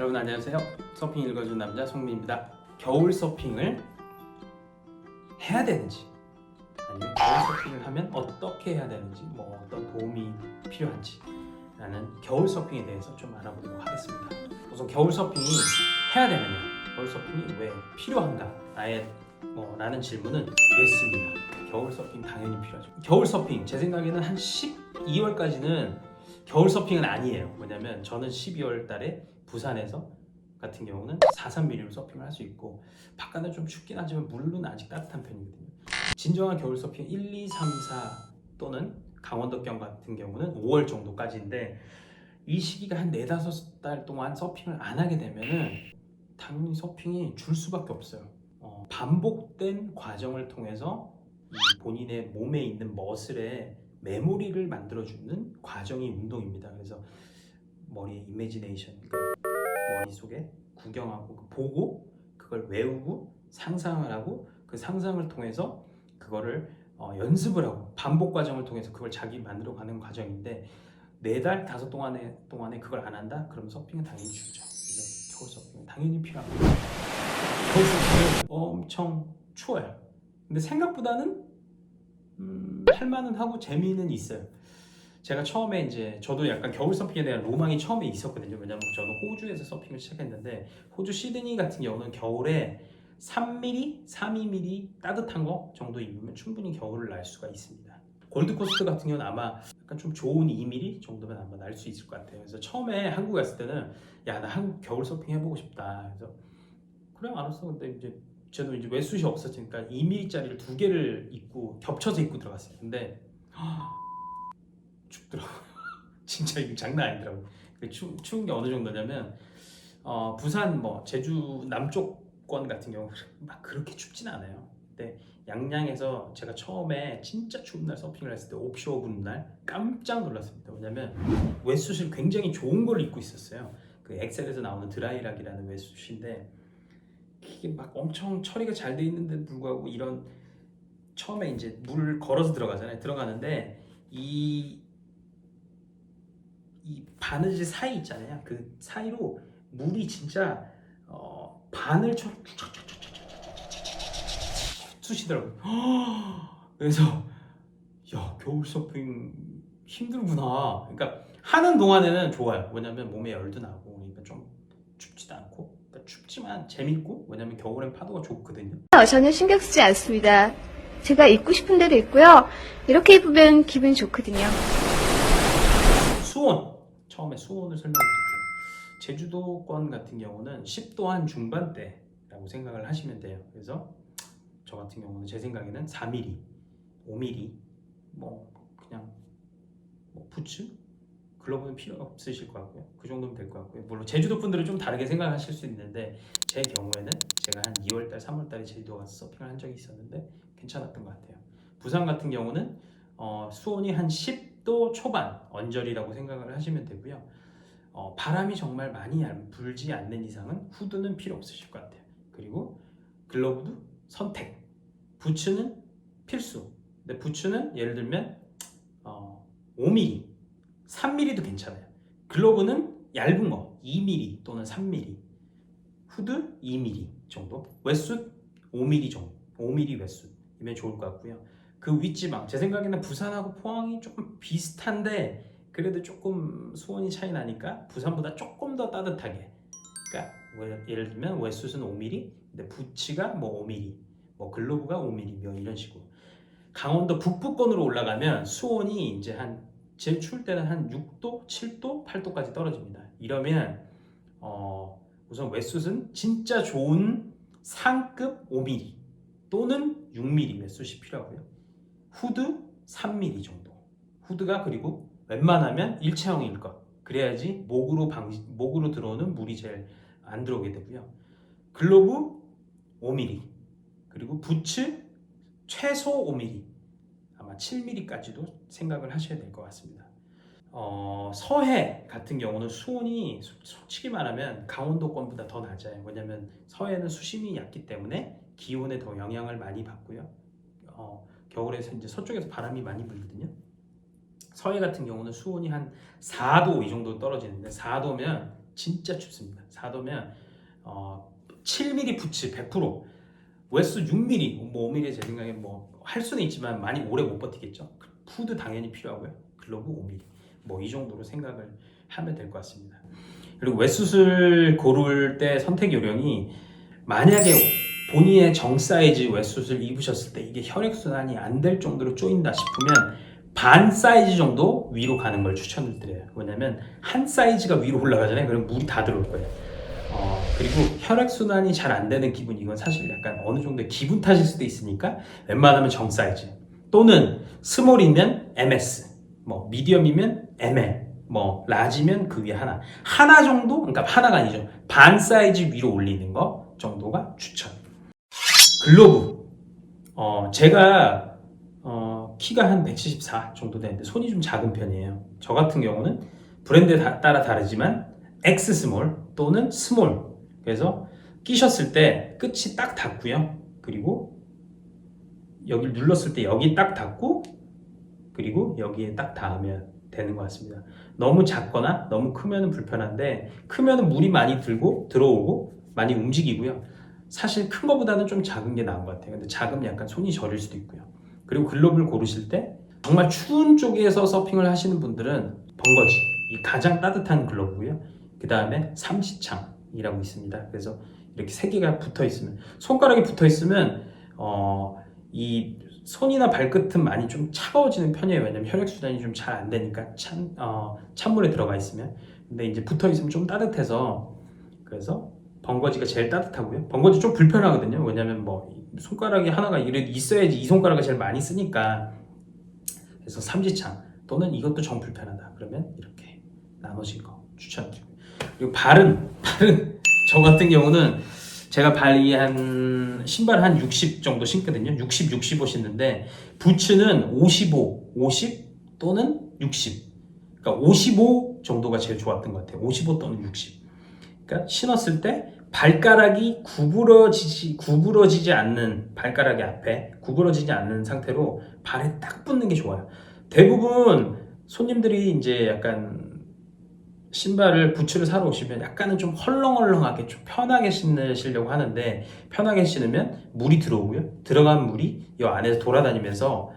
여러분 안녕하세요. 서핑 읽어주는 남자 송민입니다. 겨울 서핑을 해야 되는지 아니면 겨울 서핑을 하면 어떻게 해야 되는지 어떤 도움이 필요한지 라는 겨울 서핑에 대해서 좀 알아보도록 하겠습니다. 우선 겨울 서핑이 해야 되느냐, 겨울 서핑이 왜 필요한가 라는 질문은 예스입니다. 겨울 서핑 당연히 필요하죠. 겨울 서핑 제 생각에는 한 12월까지는 겨울 서핑은 아니에요. 왜냐면 저는 12월 달에 부산에서 같은 경우는 4-3mm로 서핑을 할 수 있고 바깥은 좀 춥긴 하지만 물은 아직 따뜻한 편이거든요. 진정한 겨울 서핑 1, 2, 3, 4 또는 강원도경 같은 경우는 5월 정도까지인데 이 시기가 한 4-5달 동안 서핑을 안 하게 되면은 당연히 서핑이 줄 수밖에 없어요. 반복된 과정을 통해서 이 본인의 몸에 있는 머슬에 메모리를 만들어주는 과정이 운동입니다. 그래서 머리에 이미지네이션, 머릿속에 구경하고 보고 그걸 외우고 상상을 하고 그 상상을 통해서 그거를 연습을 하고 반복 과정을 통해서 그걸 자기 만들어가는 과정인데 4달, 5달 동안에 그걸 안 한다? 그럼 서핑은 당연히 줄죠. 그래서 겨울 서핑은 당연히 필요합니다. 겨울 서핑은 엄청 추워요. 근데 생각보다는 할만은 하고 재미는 있어요. 제가 처음에 저도 약간 겨울 서핑에 대한 로망이 처음에 있었거든요. 왜냐면 저는 호주에서 서핑을 시작했는데 호주 시드니 같은 경우는 겨울에 3mm, 4mm 따뜻한 거 정도 입으면 충분히 겨울을 날 수가 있습니다. 골드코스트 같은 경우는 아마 약간 좀 좋은 2mm 정도면 아마 날 수 있을 것 같아요. 그래서 처음에 한국 갔을 때는 야, 나 한국 겨울 서핑 해보고 싶다. 그래서 그래 알았어. 근데 저도 웨스숫이 없었으니까 2mm짜리를 2개를 입고 겹쳐서 입고 들어갔어요. 근데 춥더라고요. 진짜 이거 장난 아니더라고요. 추운 게 어느 정도냐면 부산 제주 남쪽권 같은 경우 막 그렇게 춥진 않아요. 근데 양양에서 제가 처음에 진짜 추운 날 서핑을 했을 때 옵쇼어 부는 날 깜짝 놀랐습니다. 왜냐면 웨스숫을 굉장히 좋은 걸 입고 있었어요. 그 엑셀에서 나오는 드라이락이라는 웨스숫인데 이게 막 엄청 처리가 잘 돼 있는데 불구하고 이런 처음에 물 걸어서 들어가잖아요. 들어가는데 이 바느질 사이 있잖아요. 그 사이로 물이 진짜 바늘처럼 쑤시더라고요. 그래서 야, 겨울 서핑 힘들구나. 그러니까 하는 동안에는 좋아요. 왜냐면 몸에 열도 나고 그러니까 좀 춥지도 않고 그러니까 춥지만 재밌고 왜냐면 겨울엔 파도가 좋거든요. 전혀 신경 쓰지 않습니다. 제가 입고 싶은 대로 입고요. 이렇게 입으면 기분이 좋거든요. 수온, 처음에 수온을 설명드릴게요. 제주도권 같은 경우는 10도 한 중반대라고 생각을 하시면 돼요. 그래서 저 같은 경우는 제 생각에는 4mm, 5mm 그냥 부츠? 글러브는 필요 없으실 것 같고요. 그 정도면 될 것 같고요. 물론 제주도 분들은 좀 다르게 생각하실 수 있는데 제 경우에는 제가 한 2월달, 3월달에 제주도 가서 서핑을 한 적이 있었는데 괜찮았던 것 같아요. 부산 같은 경우는 수온이 한 10도 초반 언저리라고 생각을 하시면 되고요. 바람이 정말 많이 불지 않는 이상은 후드는 필요 없으실 것 같아요. 그리고 글러브도 선택, 부츠는 필수. 근데 부츠는 예를 들면 5mm, 3mm도 괜찮아요. 글러브는 얇은 거 2mm 또는 3mm, 후드 2mm 정도, 웨스숫 5mm 정도, 5mm 웨스숫이면 좋을 것 같고요. 그 윗지방, 제 생각에는 부산하고 포항이 조금 비슷한데 그래도 조금 수온이 차이 나니까 부산보다 조금 더 따뜻하게, 그러니까 예를 들면 웨스숫은 5mm, 근데 부츠가 5mm, 글로브가 5mm 이런 식으로. 강원도 북부권으로 올라가면 수온이 제일 추울 때는 한 6도, 7도, 8도까지 떨어집니다. 이러면 우선 웨스숫은 진짜 좋은 상급 5mm 또는 6mm 웨스숫이 필요하고요. 후드 3mm 정도. 후드가 그리고 웬만하면 일체형일 것. 그래야지 목으로 들어오는 물이 제일 안 들어오게 되고요. 글로브 5mm 그리고 부츠 최소 5mm, 아마 7mm까지도 생각을 하셔야 될 것 같습니다. 서해 같은 경우는 수온이 솔직히 말하면 강원도권보다 더 낮아요. 왜냐면 서해는 수심이 얕기 때문에 기온에 더 영향을 많이 받고요. 겨울에 서쪽에서 바람이 많이 불거든요. 서해 같은 경우는 수온이 한 4도 이 정도 떨어지는데 4도면 진짜 춥습니다. 4도면 7mm 부츠 100%, 웨스 6mm, 뭐 5mm 제 생각에 뭐 할 수는 있지만 많이 오래 못 버티겠죠. 후드 당연히 필요하고요. 글러브 5mm, 뭐 이 정도로 생각을 하면 될 것 같습니다. 그리고 웨스옷을 고를 때 선택 요령이, 만약에 본인의 정 사이즈 웨스옷을 입으셨을 때 이게 혈액순환이 안 될 정도로 쪼인다 싶으면 반 사이즈 정도 위로 가는 걸 추천을 드려요. 왜냐면 한 사이즈가 위로 올라가잖아요. 그럼 물이 다 들어올 거예요. 그리고 혈액순환이 잘 안 되는 기분, 이건 사실 약간 어느 정도의 기분 탓일 수도 있으니까 웬만하면 정 사이즈, 또는 스몰이면 MS, 뭐 미디엄이면 ML, 뭐 라지면 그 위에 하나 정도, 그러니까 하나가 아니죠, 반 사이즈 위로 올리는 거 정도가 추천. 글로브, 제가 키가 한 174 정도 되는데 손이 좀 작은 편이에요. 저 같은 경우는 브랜드에 따라 다르지만 X 스몰 또는 스몰, 그래서 끼셨을 때 끝이 딱 닿고요. 그리고 여기를 눌렀을 때 여기 딱 닿고, 그리고 여기에 딱 닿으면 되는 것 같습니다. 너무 작거나 너무 크면 불편한데, 크면 물이 많이 들어오고 많이 움직이고요. 사실 큰 거보다는 좀 작은 게 나은 것 같아요. 근데 작으면 약간 손이 저릴 수도 있고요. 그리고 글러브를 고르실 때 정말 추운 쪽에서 서핑을 하시는 분들은 번거지, 이 가장 따뜻한 글러브고요. 그 다음에 삼지창이라고 있습니다. 그래서 이렇게 세 개가 붙어 있으면, 손가락이 붙어 있으면 이 손이나 발끝은 많이 좀 차가워지는 편이에요. 왜냐면 혈액순환이 좀 잘 안 되니까, 찬물에 들어가 있으면. 근데 이제 붙어 있으면 좀 따뜻해서, 그래서 번거지가 제일 따뜻하고요. 번거지 좀 불편하거든요. 왜냐면 뭐 손가락이 하나가 있어야지 이 손가락을 제일 많이 쓰니까. 그래서 삼지창 또는 이것도 정 불편하다 그러면 이렇게 나눠진 거 추천드리고요. 그리고 발은 저 같은 경우는 제가 발이 신발 한 60 정도 신거든요. 65 신는데 부츠는 50 또는 60. 그러니까 55 정도가 제일 좋았던 것 같아요. 55 또는 60. 그러니까 신었을 때 발가락이 구부러지지 않는, 발가락이 앞에 구부러지지 않는 상태로 발에 딱 붙는 게 좋아요. 대부분 손님들이 이제 약간 신발을, 부츠를 사러 오시면 약간은 좀 헐렁헐렁하게 좀 편하게 신으시려고 하는데, 편하게 신으면 물이 들어오고요. 들어간 물이 이 안에서 돌아다니면서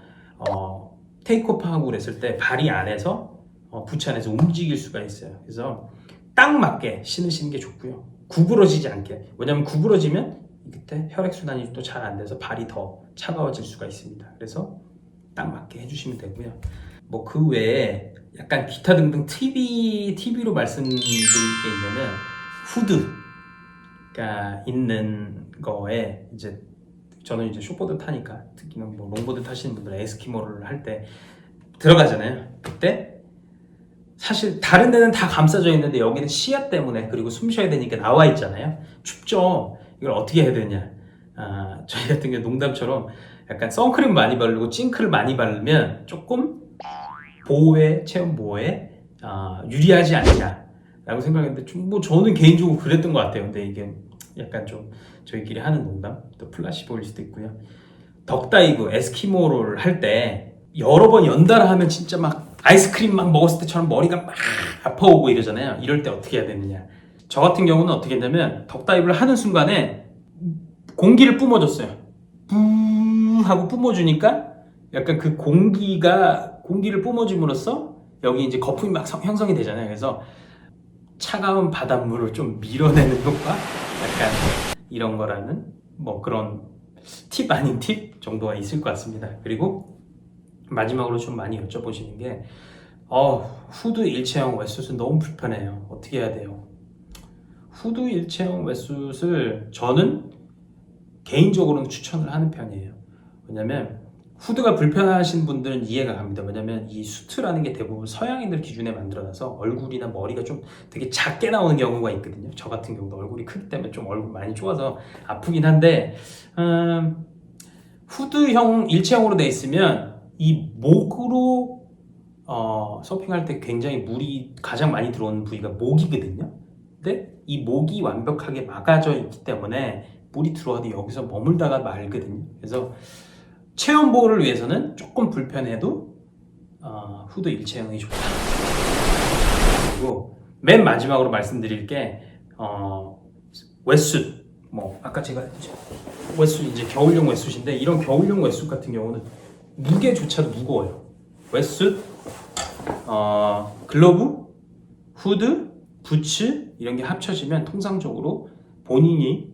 테이크오프하고 그랬을 때 발이 안에서 부츠 안에서 움직일 수가 있어요. 그래서 딱 맞게 신으시는 게 좋고요. 구부러지지 않게. 왜냐면 구부러지면 그때 혈액순환이 또 잘 안 돼서 발이 더 차가워질 수가 있습니다. 그래서 딱 맞게 해주시면 되고요. 뭐 그 외에 약간 기타 등등 TV로 말씀드릴 게 있냐면, 후드가 있는 거에, 이제 저는 이제 숏보드 타니까, 특히나 뭐 롱보드 타시는 분들은 에스키모를 할 때 들어가잖아요. 그때 사실 다른 데는 다 감싸져 있는데 여기는 시야 때문에, 그리고 숨 쉬어야 되니까 나와 있잖아요. 춥죠. 이걸 어떻게 해야 되냐. 저희 같은 경우 농담처럼 약간 선크림 많이 바르고 찡크를 많이 바르면 조금 체온 보호에 유리하지 않냐라고 생각했는데, 뭐 저는 개인적으로 그랬던 것 같아요. 근데 이게 약간 좀 저희끼리 하는 농담, 또 플라시 보일 수도 있고요. 덕다이브, 에스키모를 할 때 여러 번 연달아 하면 진짜 막 아이스크림 막 먹었을 때처럼 머리가 막 아파오고 이러잖아요. 이럴 때 어떻게 해야 되느냐. 저 같은 경우는 어떻게 했냐면, 덕다이브를 하는 순간에 공기를 뿜어줬어요. 뿌 하고 뿜어주니까 약간 그 공기를 뿜어줌으로써 여기 이제 거품이 막 형성이 되잖아요. 그래서 차가운 바닷물을 좀 밀어내는 효과? 약간 이런 거라는, 뭐 그런 팁 아닌 팁 정도가 있을 것 같습니다. 그리고 마지막으로 좀 많이 여쭤보시는 게, 후드 일체형 웨스옷은 너무 불편해요. 어떻게 해야 돼요? 후드 일체형 웨스옷을 저는 개인적으로는 추천을 하는 편이에요. 왜냐면 후드가 불편하신 분들은 이해가 갑니다. 왜냐면 이 수트라는 게 대부분 서양인들 기준에 만들어놔서 얼굴이나 머리가 좀 되게 작게 나오는 경우가 있거든요. 저 같은 경우도 얼굴이 크기 때문에 좀 얼굴 많이 좁아서 아프긴 한데, 후드형 일체형으로 돼 있으면 이 목으로 서핑할 때 굉장히 물이 가장 많이 들어오는 부위가 목이거든요. 근데 이 목이 완벽하게 막아져 있기 때문에 물이 들어와도 여기서 머물다가 말거든요. 그래서 체온 보호를 위해서는 조금 불편해도 후드 일체형이 좋다. 그리고 맨 마지막으로 말씀드릴 게 웨숫. 뭐 아까 제가 웨숫 이제 겨울용 웨숫인데 이런 겨울용 웨숫 같은 경우는 무게조차도 무거워요. 웨숫, 글러브, 후드, 부츠 이런 게 합쳐지면 통상적으로 본인이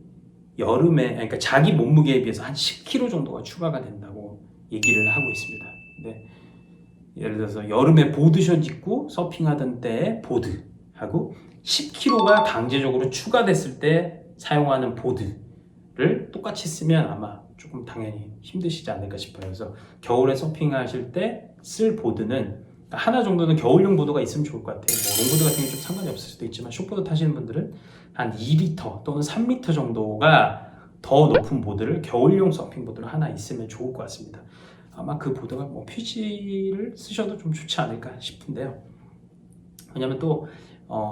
여름에 그러니까 자기 몸무게에 비해서 한 10kg 정도가 추가가 된다고 얘기를 하고 있습니다. 근데 예를 들어서 여름에 보드셔츠 입고 서핑하던 때의 보드하고 10kg가 강제적으로 추가됐을 때 사용하는 보드를 똑같이 쓰면 아마 조금 당연히 힘드시지 않을까 싶어요. 그래서 겨울에 서핑하실 때 쓸 보드는 하나 정도는 겨울용 보드가 있으면 좋을 것 같아요. 뭐 롱보드 같은 게 좀 상관이 없을 수도 있지만 숏보드 타시는 분들은 한 2m 또는 3m 정도가 더 높은 보드를 겨울용 서핑 보드를 하나 있으면 좋을 것 같습니다. 아마 그 보드가 뭐 퓨지를 쓰셔도 좀 좋지 않을까 싶은데요. 왜냐면 또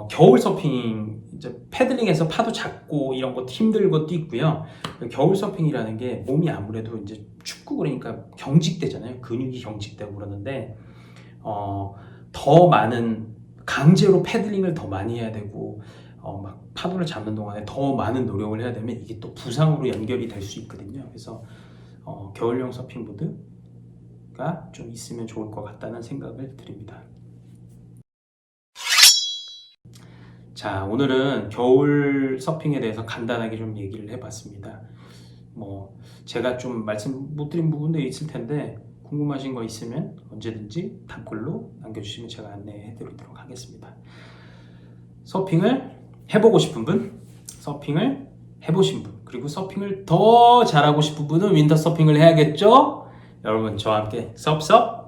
겨울 서핑 이제 패들링에서 파도 작고 이런 것도 힘들 것도 있고요. 겨울 서핑이라는 게 몸이 아무래도 이제 춥고 그러니까 경직되잖아요. 근육이 경직되고 그러는데 더 많은 강제로 패들링을 더 많이 해야 되고 막 파도를 잡는 동안에 더 많은 노력을 해야 되면 이게 또 부상으로 연결이 될 수 있거든요. 그래서 겨울용 서핑보드가 좀 있으면 좋을 것 같다는 생각을 드립니다. 자, 오늘은 겨울 서핑에 대해서 간단하게 좀 얘기를 해봤습니다. 뭐 제가 좀 말씀 못 드린 부분도 있을 텐데 궁금하신 거 있으면 언제든지 답글로 남겨주시면 제가 안내해 드리도록 하겠습니다. 서핑을 해보고 싶은 분, 서핑을 해보신 분, 그리고 서핑을 더 잘하고 싶은 분은 윈터 서핑을 해야겠죠? 여러분 저와 함께 섭섭